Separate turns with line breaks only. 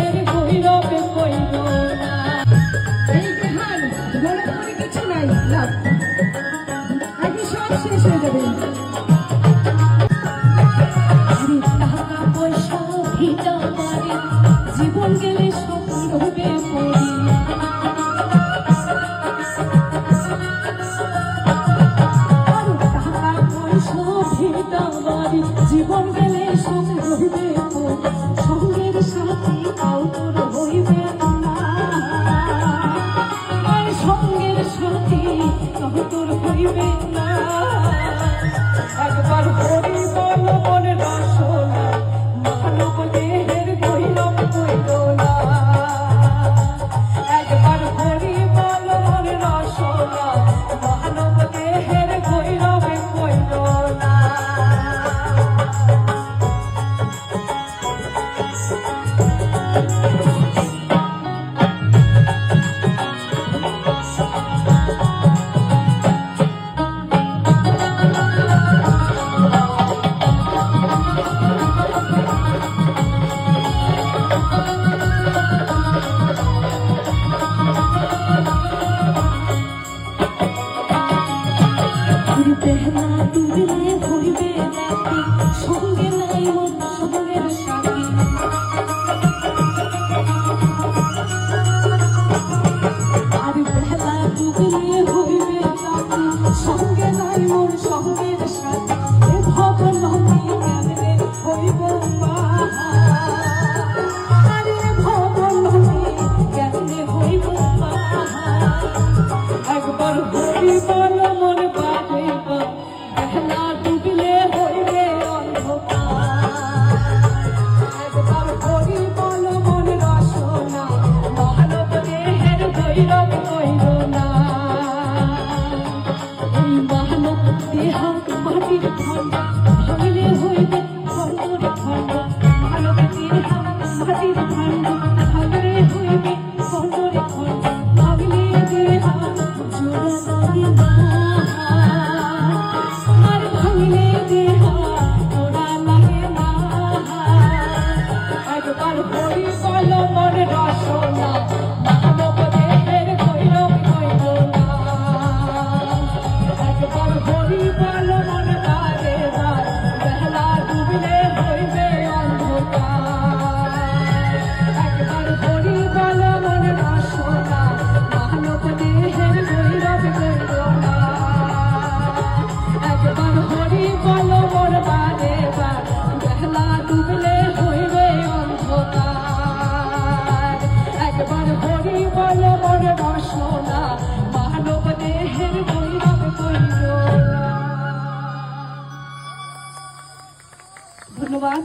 দেহের গৌরবে কইল না। এই দেহার মনে করে কিছু নাই, লাভ আগে সব শেষ হয়ে যাবে। আরে টাকা পয়সা ভিটা বাড়ি জীবন গেলে সব রবে পড়ি। জীবন গেলে সব রইবে সঙ্গের সাথী তাও তোর হইবে না, আর সঙ্গের সাথী তাও তোর হইবে না। একবার হরি বল মনে রসনা মানব দেহের গৌরব কইল না। একবার হরি বল মনে রসনা মানব দেহের গৌরব কইল না। বেহলা ডুবলে হইবে রাতি সঙ্গে নাই মন সঙ্গের সাথী। আর বেহলা ডুবলে হইবে রাতি সঙ্গে নাই মন সঙ্গের সাথী। এ ভবন নদী কেমনে হইব পার, আরে ভবন নদী কেমনে হইব পার। একবার হরি বল মন বাজে বেহলা ডুবলে হইবে অন্ধকার। একবার হরি বল মন রসনা মানব দেহের গৌরব কইল না। এই মানব দেহ মাটির খণ্ড ভাঙলে হইবে খণ্ডরে খণ্ড। মানব দেহ মাটির খণ্ড ভাঙলে হইবে খণ্ডরে খণ্ড। ভাঙলে দেহ জোড়া লাগে না, আর ভাঙলে দেহ জোড়া লাগে না। একবার হরি বল মন রসনা মানব দেহের গৌরব কইল না। একবার হরি বল মন বারে বার বেহলা ডুবলে হইবে অন্ধকার। একবার হরি বল মন রসনা মানব দেহের গৌরব কইল না। একবার হরি বল মন বারে বার বেহলা ডুবলে হইবে অন্ধকার। একবার হরি বল মন রসনা মানব দেহের গৌরব কইল না। ধন্যবাদ।